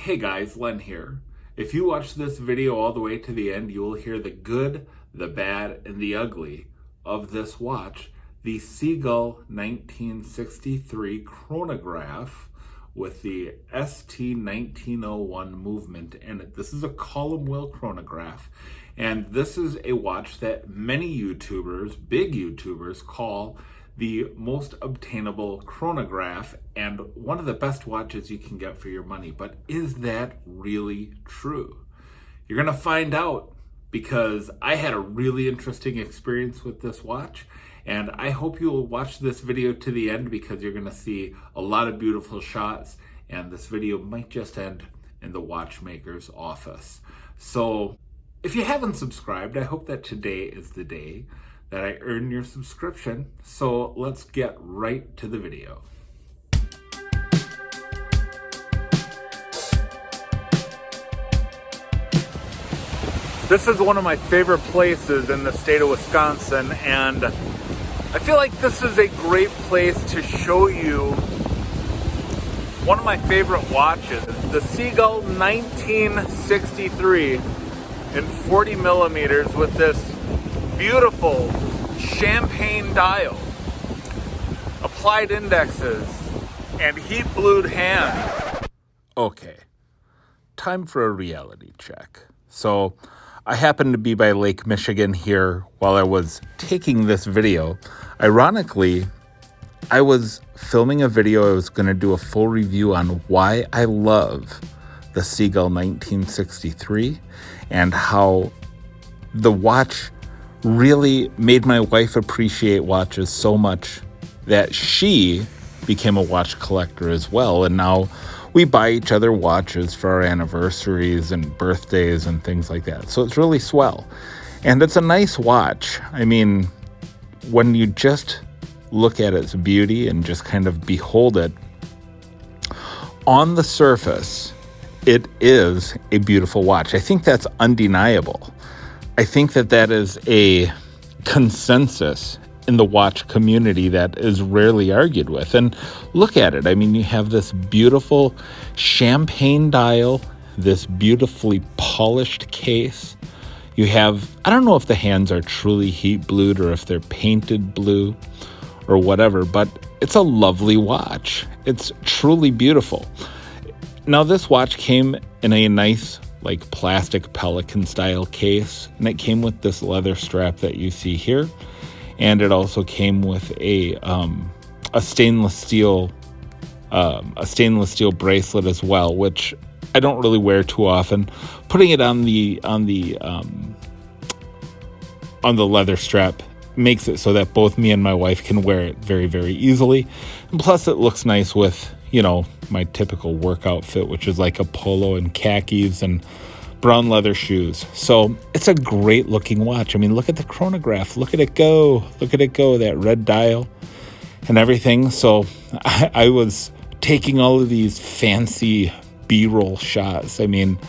Hey guys, Len here. If you watch this video all the way to the end, you will hear the good, the bad, and the ugly of this watch, the Seagull 1963 chronograph with the ST 1901 movement in it. This is a column wheel chronograph, and this is a watch that many YouTubers, big YouTubers, call the most obtainable chronograph and one of the best watches you can get for your money. But is that really true? You're gonna find out, because I had a really interesting experience with this watch, and I hope you'll watch this video to the end because you're gonna see a lot of beautiful shots, and this video might just end in the watchmaker's office. So if you haven't subscribed, I hope that today is the day that I earn your subscription. So let's get right to the video. This is one of my favorite places in the state of Wisconsin, and I feel like this is a great place to show you one of my favorite watches, the Seagull 1963 in 40 millimeters with this beautiful champagne dial, applied indexes, and heat blued hand. Okay, time for a reality check. So I happened to be by Lake Michigan here while I was taking this video. Ironically, I was filming a video. I was going to do a full review on why I love the Seagull 1963 and how the watch really made my wife appreciate watches so much that she became a watch collector as well. And now we buy each other watches for our anniversaries and birthdays and things like that. So it's really swell. And it's a nice watch. I mean, when you just look at its beauty and just kind of behold it, on the surface, it is a beautiful watch. I think that's undeniable. I think that is a consensus in the watch community that is rarely argued with. And look at it. I mean, you have this beautiful champagne dial, this beautifully polished case. You have, I don't know if the hands are truly heat blued or if they're painted blue or whatever, but it's a lovely watch. It's truly beautiful. Now, this watch came in a nice like plastic Pelican style case, and it came with this leather strap that you see here, and it also came with a stainless steel bracelet as well, which I don't really wear too often. Putting it on the leather strap makes it so that both me and my wife can wear it very, very easily, and plus it looks nice with, you know, my typical work outfit, which is like a polo and khakis and brown leather shoes. So it's a great looking watch. I mean, look at the chronograph. Look at it go. Look at it go. That red dial and everything. So I was taking all of these fancy B-roll shots. I mean,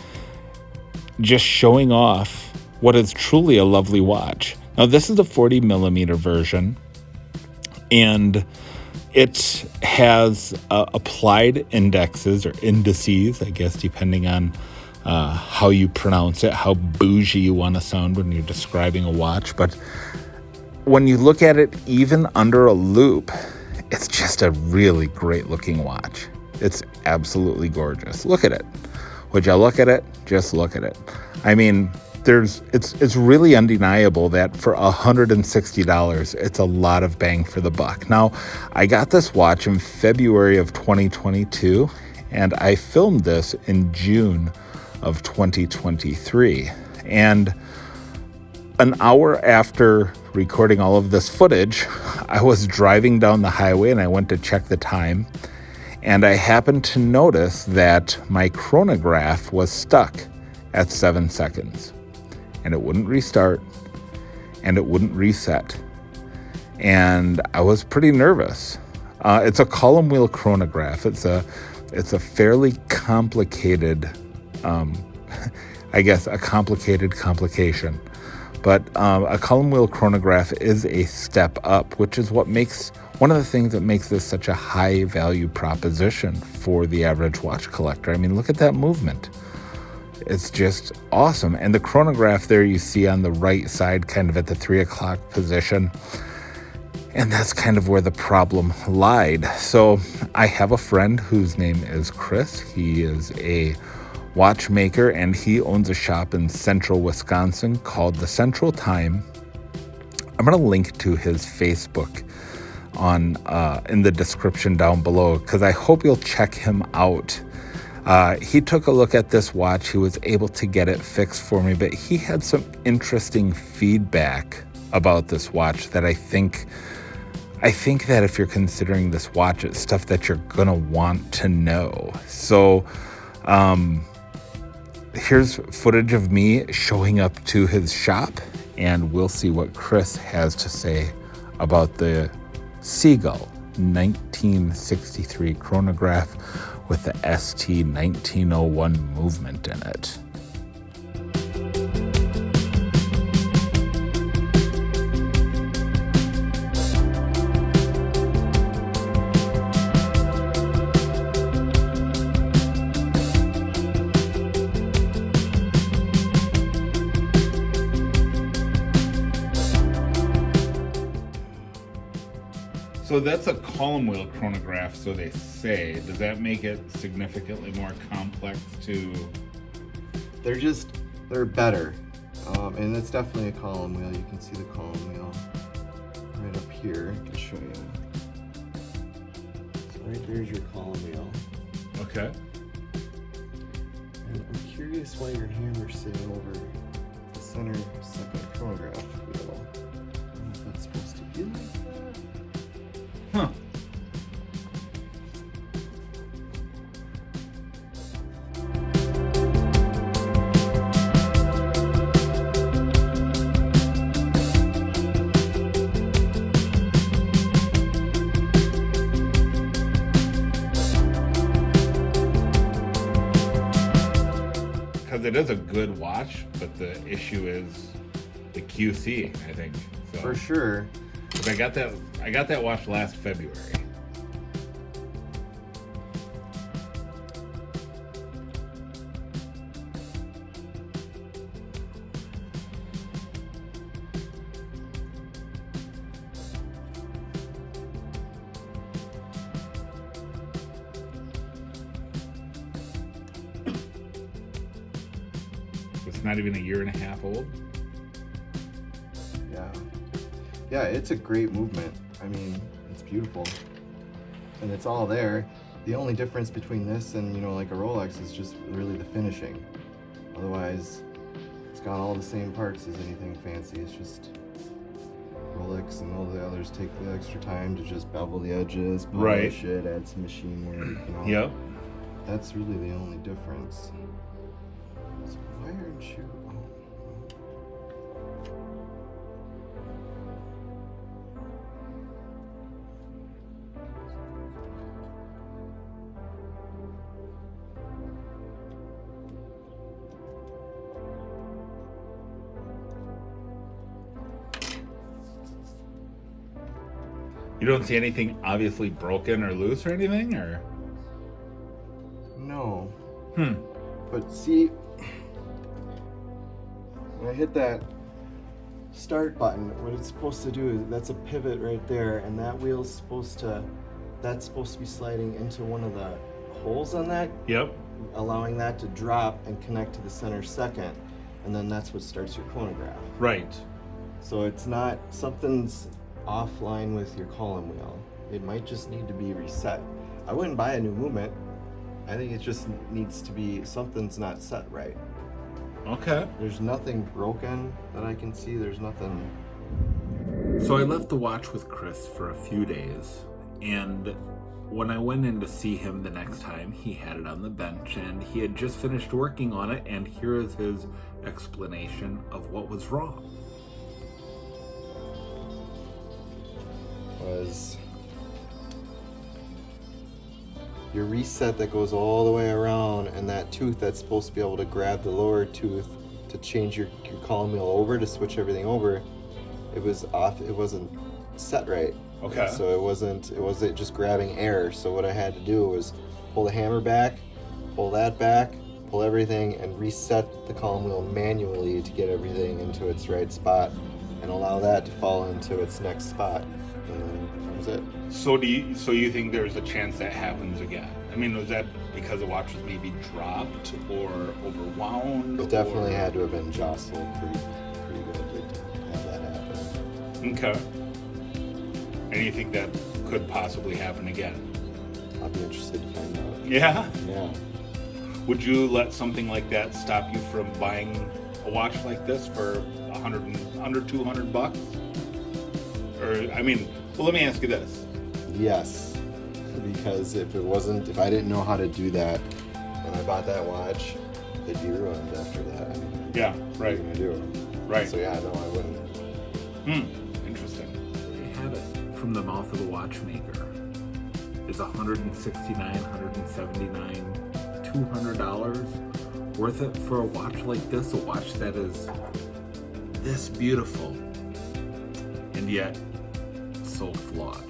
just showing off what is truly a lovely watch. Now, this is the 40 millimeter version, and it has applied indexes or indices, I guess, depending on how you pronounce it, how bougie you want to sound when you're describing a watch. But when you look at it even under a loop, it's just a really great looking watch. It's absolutely gorgeous. Look at it. Would you look at it? Just look at it. I mean, it's really undeniable that for $160, it's a lot of bang for the buck. Now, I got this watch in February of 2022, and I filmed this in June of 2023. And an hour after recording all of this footage, I was driving down the highway and I went to check the time, and I happened to notice that my chronograph was stuck at 7 seconds. And it wouldn't restart, and it wouldn't reset. And I was pretty nervous. It's a column wheel chronograph. It's a fairly complicated, I guess a complicated complication. But a column wheel chronograph is a step up, which is what makes one of the things that makes this such a high value proposition for the average watch collector. I mean, look at that movement. It's just awesome. And the chronograph there you see on the right side, kind of at the 3 o'clock position. And that's kind of where the problem lied. So I have a friend whose name is Chris. He is a watchmaker and he owns a shop in central Wisconsin called the Central Time. I'm going to link to his Facebook in the description down below, because I hope you'll check him out. He took a look at this watch. He was able to get it fixed for me, but he had some interesting feedback about this watch that I think that if you're considering this watch, it's stuff that you're gonna want to know. So here's footage of me showing up to his shop, and we'll see what Chris has to say about the Seagull 1963 chronograph with the ST 1901 movement in it. So that's a column wheel chronograph, so they say. Does that make it significantly more complex to... They're better. And it's definitely a column wheel. You can see the column wheel right up here. I can show you. So right there's your column wheel. Okay. And I'm curious why your hammer's sitting over the center second chronograph wheel. I don't know if that's supposed to be like that. Huh. Because it is a good watch, but the issue is the QC, I think. So. For sure. I got that watch last February. It's not even a year and a half old. Yeah, it's a great movement. I mean, it's beautiful. And it's all there. The only difference between this and, like a Rolex is just really the finishing. Otherwise, it's got all the same parts as anything fancy. It's just Rolex and all the others take the extra time to just bevel the edges, polish it, add some machine work, Yep. That's really the only difference. So why aren't you... You don't see anything obviously broken or loose or anything, or? No. But see, when I hit that start button, what it's supposed to do is, that's a pivot right there, and that wheel's supposed to be sliding into one of the holes on that. Yep. Allowing that to drop and connect to the center second, and then that's what starts your chronograph. Right. So it's not, something's offline with your column wheel. It might just need to be reset. I wouldn't buy a new movement. I think it just needs to be, something's not set right. Okay. There's nothing broken that I can see. There's nothing. So I left the watch with Chris for a few days, and when I went in to see him the next time, he had it on the bench and he had just finished working on it, and here is his explanation of what was wrong. Was your reset that goes all the way around, and that tooth that's supposed to be able to grab the lower tooth to change your column wheel over, to switch everything over, it was off. It wasn't set right. Okay. So it wasn't just grabbing air. So what I had to do was pull the hammer back, pull that back, pull everything, and reset the column wheel manually to get everything into its right spot, and allow that to fall into its next spot. And then that was it. So you think there's a chance that happens again? I mean, was that because the watch was maybe dropped or overwound? It definitely had to have been jostled pretty good to have that happen. Okay. And you think that could possibly happen again? I'll be interested to find out. Yeah? Yeah. Would you let something like that stop you from buying a watch like this for under $200? Or, I mean, well, let me ask you this. Yes. Because if I didn't know how to do that when I bought that watch, it'd be ruined after that. I mean, Yeah, right. What are you gonna do? Right. So yeah, no, I wouldn't. Interesting. They have it from the mouth of the watchmaker. Is $169, $179, $200 worth it for a watch like this? A watch that is this beautiful and yet so flawed.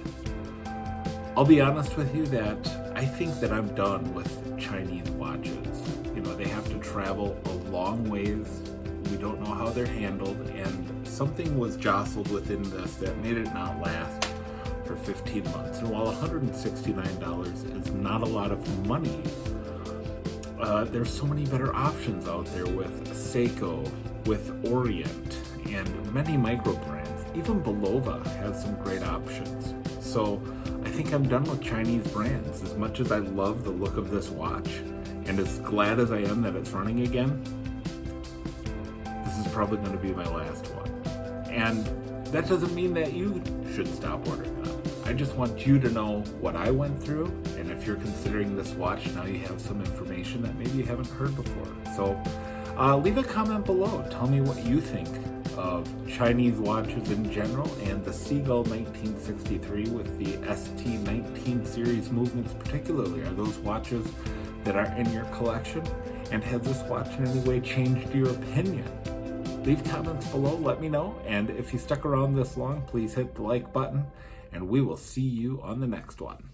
I'll be honest with you that I think that I'm done with Chinese watches. You know, they have to travel a long ways. We don't know how they're handled, and something was jostled within this that made it not last for 15 months. And while $169 is not a lot of money, there's so many better options out there with Seiko, with Orient, and many micro brands. Even Belova has some great options. So I think I'm done with Chinese brands. As much as I love the look of this watch, and as glad as I am that it's running again, this is probably going to be my last one. And that doesn't mean that you should stop ordering them. I just want you to know what I went through, and if you're considering this watch, now you have some information that maybe you haven't heard before. So leave a comment below. Tell me what you think of Chinese watches in general, and the Seagull 1963 with the ST19 series movements particularly. Are those watches that are in your collection? And has this watch in any way changed your opinion? Leave comments below, let me know. And if you stuck around this long, please hit the like button, and we will see you on the next one.